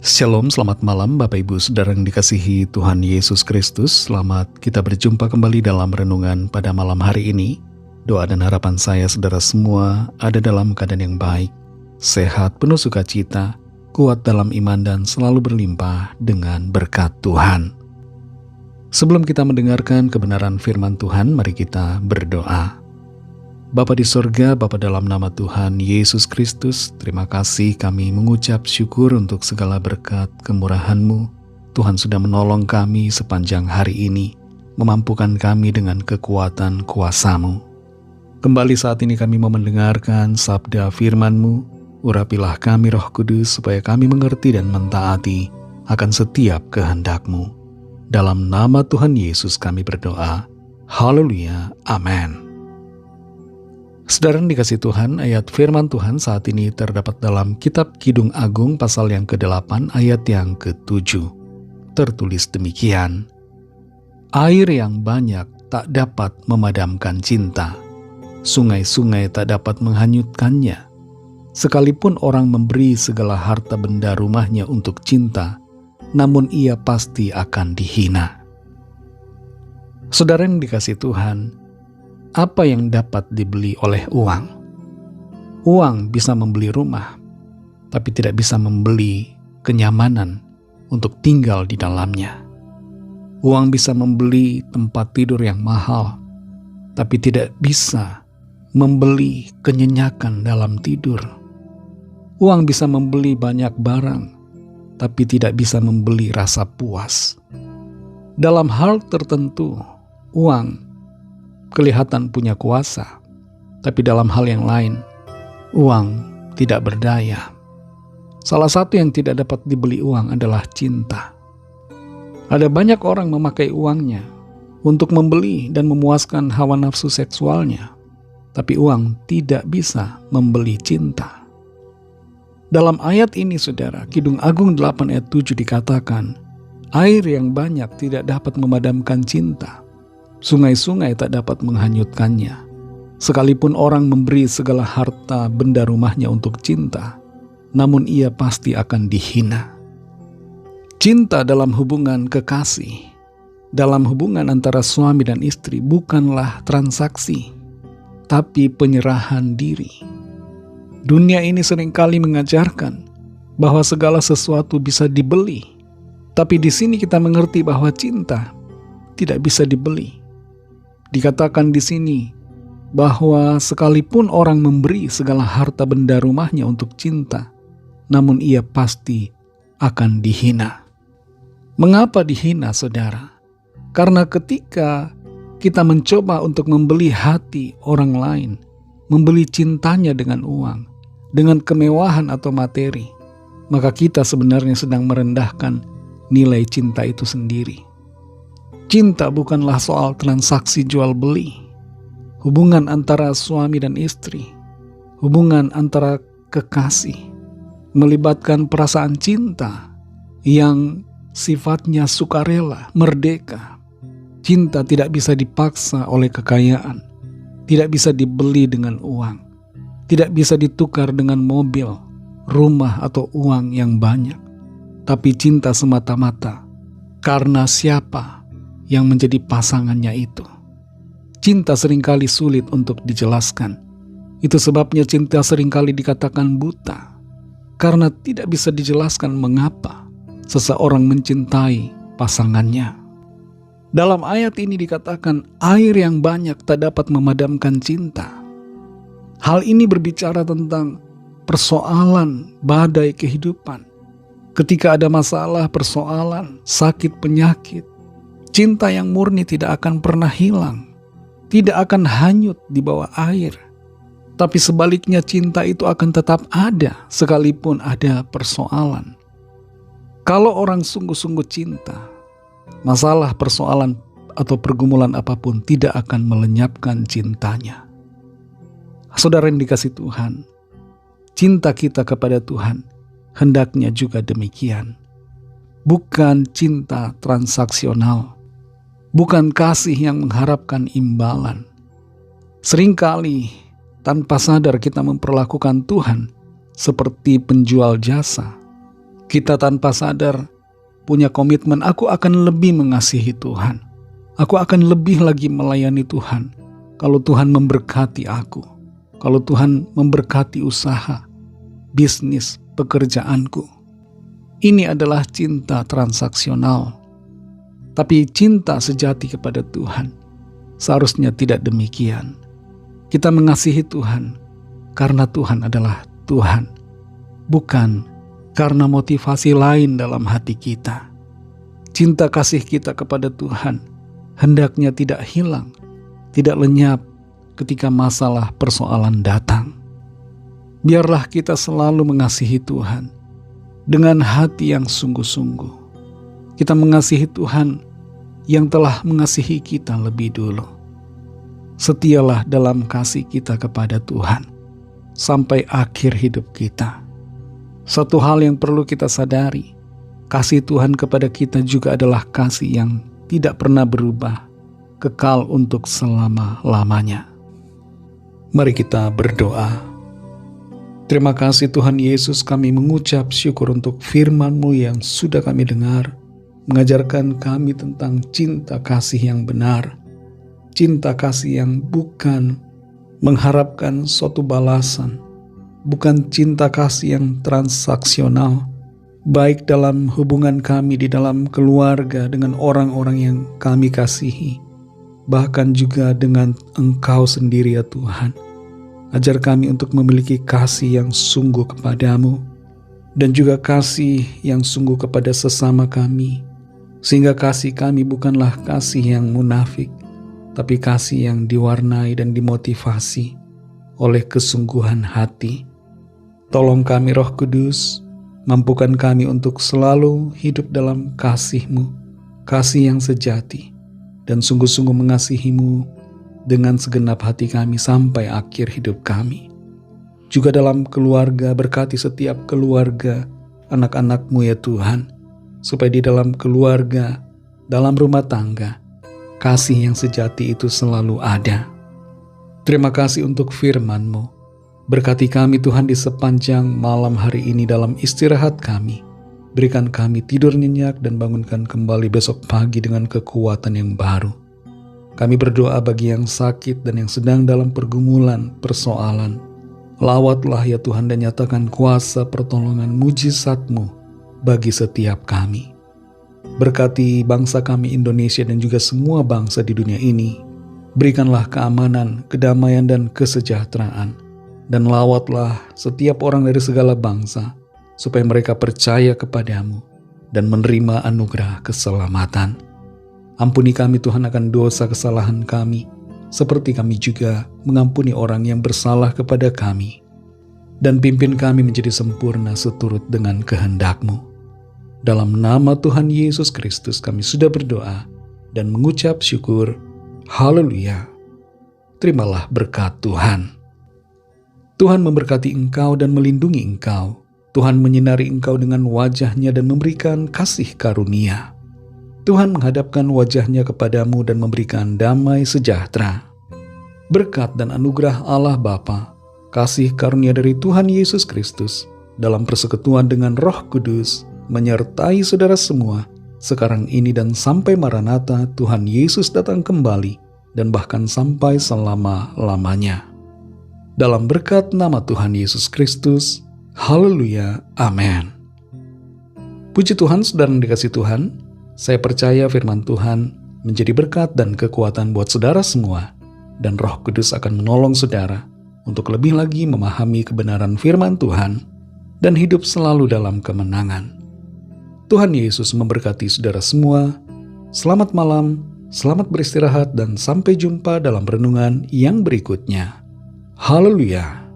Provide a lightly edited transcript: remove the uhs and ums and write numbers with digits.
Shalom, selamat malam Bapak Ibu Saudara yang dikasihi Tuhan Yesus Kristus. Selamat kita berjumpa kembali dalam renungan pada malam hari ini. Doa dan harapan saya saudara semua ada dalam keadaan yang baik, sehat, penuh sukacita, kuat dalam iman dan selalu berlimpah dengan berkat Tuhan. Sebelum kita mendengarkan kebenaran firman Tuhan, mari kita berdoa. Bapa di sorga, Bapa dalam nama Tuhan Yesus Kristus, terima kasih kami mengucap syukur untuk segala berkat kemurahan-Mu. Tuhan sudah menolong kami sepanjang hari ini, memampukan kami dengan kekuatan kuasa-Mu. Kembali saat ini kami mau mendengarkan sabda firman-Mu. Urapilah kami Roh Kudus supaya kami mengerti dan mentaati akan setiap kehendak-Mu. Dalam nama Tuhan Yesus kami berdoa. Haleluya. Amin. Saudara yang dikasih Tuhan, ayat firman Tuhan saat ini terdapat dalam kitab Kidung Agung pasal yang ke-8 ayat yang ke-7. Tertulis demikian, air yang banyak tak dapat memadamkan cinta, sungai-sungai tak dapat menghanyutkannya. Sekalipun orang memberi segala harta benda rumahnya untuk cinta, namun ia pasti akan dihina. Saudara yang dikasih Tuhan, apa yang dapat dibeli oleh uang? Uang bisa membeli rumah, tapi tidak bisa membeli kenyamanan untuk tinggal di dalamnya. Uang bisa membeli tempat tidur yang mahal, tapi tidak bisa membeli kenyenyakan dalam tidur. Uang bisa membeli banyak barang, tapi tidak bisa membeli rasa puas. Dalam hal tertentu, uang kelihatan punya kuasa, tapi dalam hal yang lain, uang tidak berdaya. Salah satu yang tidak dapat dibeli uang adalah cinta. Ada banyak orang memakai uangnya untuk membeli dan memuaskan hawa nafsu seksualnya, tapi uang tidak bisa membeli cinta. Dalam ayat ini, saudara, Kidung Agung 8 ayat 7 dikatakan, air yang banyak tidak dapat memadamkan cinta, sungai-sungai tak dapat menghanyutkannya. Sekalipun orang memberi segala harta benda rumahnya untuk cinta, namun ia pasti akan dihina. Cinta dalam hubungan kekasih, dalam hubungan antara suami dan istri bukanlah transaksi, tapi penyerahan diri. Dunia ini seringkali mengajarkan bahwa segala sesuatu bisa dibeli, tapi di sini kita mengerti bahwa cinta tidak bisa dibeli. Dikatakan di sini bahwa sekalipun orang memberi segala harta benda rumahnya untuk cinta, namun ia pasti akan dihina. Mengapa dihina, saudara? Karena ketika kita mencoba untuk membeli hati orang lain, membeli cintanya dengan uang, dengan kemewahan atau materi, maka kita sebenarnya sedang merendahkan nilai cinta itu sendiri. Cinta bukanlah soal transaksi jual beli. Hubungan antara suami dan istri, hubungan antara kekasih, melibatkan perasaan cinta yang sifatnya sukarela, merdeka. Cinta tidak bisa dipaksa oleh kekayaan, tidak bisa dibeli dengan uang, tidak bisa ditukar dengan mobil, rumah atau uang yang banyak. Tapi cinta semata-mata karena siapa yang menjadi pasangannya itu. Cinta seringkali sulit untuk dijelaskan. Itu sebabnya cinta seringkali dikatakan buta, karena tidak bisa dijelaskan mengapa seseorang mencintai pasangannya. Dalam ayat ini dikatakan air yang banyak tak dapat memadamkan cinta. Hal ini berbicara tentang persoalan badai kehidupan. Ketika ada masalah, persoalan, sakit, penyakit, cinta yang murni tidak akan pernah hilang, tidak akan hanyut di bawah air. Tapi sebaliknya cinta itu akan tetap ada sekalipun ada persoalan. Kalau orang sungguh-sungguh cinta, masalah, persoalan, atau pergumulan apapun tidak akan melenyapkan cintanya. Saudara yang dikasih Tuhan, cinta kita kepada Tuhan hendaknya juga demikian. Bukan cinta transaksional, bukan kasih yang mengharapkan imbalan. Seringkali tanpa sadar kita memperlakukan Tuhan seperti penjual jasa. Kita tanpa sadar punya komitmen, aku akan lebih mengasihi Tuhan. Aku akan lebih lagi melayani Tuhan kalau Tuhan memberkati aku. Kalau Tuhan memberkati usaha, bisnis, pekerjaanku. Ini adalah cinta transaksional. Tapi cinta sejati kepada Tuhan seharusnya tidak demikian. Kita mengasihi Tuhan karena Tuhan adalah Tuhan, bukan karena motivasi lain dalam hati kita. Cinta kasih kita kepada Tuhan hendaknya tidak hilang, tidak lenyap ketika masalah persoalan datang. Biarlah kita selalu mengasihi Tuhan dengan hati yang sungguh-sungguh. Kita mengasihi Tuhan yang telah mengasihi kita lebih dulu. Setialah dalam kasih kita kepada Tuhan sampai akhir hidup kita. Satu hal yang perlu kita sadari, kasih Tuhan kepada kita juga adalah kasih yang tidak pernah berubah, kekal untuk selama-lamanya. Mari kita berdoa. Terima kasih Tuhan Yesus, kami mengucap syukur untuk firman-Mu yang sudah kami dengar, mengajarkan kami tentang cinta kasih yang benar, cinta kasih yang bukan mengharapkan suatu balasan, bukan cinta kasih yang transaksional, baik dalam hubungan kami di dalam keluarga dengan orang-orang yang kami kasihi, bahkan juga dengan Engkau sendiri ya Tuhan. Ajar kami untuk memiliki kasih yang sungguh kepadamu, dan juga kasih yang sungguh kepada sesama kami, sehingga kasih kami bukanlah kasih yang munafik, tapi kasih yang diwarnai dan dimotivasi oleh kesungguhan hati. Tolong kami Roh Kudus, mampukan kami untuk selalu hidup dalam kasih-Mu, kasih yang sejati, dan sungguh-sungguh mengasihi-Mu dengan segenap hati kami sampai akhir hidup kami. Juga dalam keluarga, berkati setiap keluarga, anak-anak-Mu ya Tuhan, supaya di dalam keluarga, dalam rumah tangga, kasih yang sejati itu selalu ada. Terima kasih untuk firman-Mu. Berkati kami Tuhan di sepanjang malam hari ini dalam istirahat kami. Berikan kami tidur nyenyak dan bangunkan kembali besok pagi dengan kekuatan yang baru. Kami berdoa bagi yang sakit dan yang sedang dalam pergumulan, persoalan. Lawatlah ya Tuhan dan nyatakan kuasa pertolongan mujizat-Mu bagi setiap kami. Berkati bangsa kami Indonesia dan juga semua bangsa di dunia ini. Berikanlah keamanan, kedamaian dan kesejahteraan. Dan lawatlah setiap orang dari segala bangsa supaya mereka percaya kepadamu dan menerima anugerah keselamatan. Ampuni kami Tuhan akan dosa kesalahan kami, seperti kami juga mengampuni orang yang bersalah kepada kami. Dan pimpin kami menjadi sempurna seturut dengan kehendak-Mu. Dalam nama Tuhan Yesus Kristus kami sudah berdoa dan mengucap syukur. Haleluya. Terimalah berkat Tuhan. Tuhan memberkati engkau dan melindungi engkau. Tuhan menyinari engkau dengan wajah-Nya dan memberikan kasih karunia. Tuhan menghadapkan wajah-Nya kepadamu dan memberikan damai sejahtera. Berkat dan anugerah Allah Bapa, kasih karunia dari Tuhan Yesus Kristus, dalam persekutuan dengan Roh Kudus, menyertai saudara semua, sekarang ini dan sampai Maranatha Tuhan Yesus datang kembali, dan bahkan sampai selama-lamanya. Dalam berkat nama Tuhan Yesus Kristus, haleluya, amin. Puji Tuhan, saudara yang dikasihi Tuhan, saya percaya firman Tuhan menjadi berkat dan kekuatan buat saudara semua, dan Roh Kudus akan menolong saudara untuk lebih lagi memahami kebenaran firman Tuhan dan hidup selalu dalam kemenangan. Tuhan Yesus memberkati saudara semua. Selamat malam, selamat beristirahat, dan sampai jumpa dalam renungan yang berikutnya. Haleluya.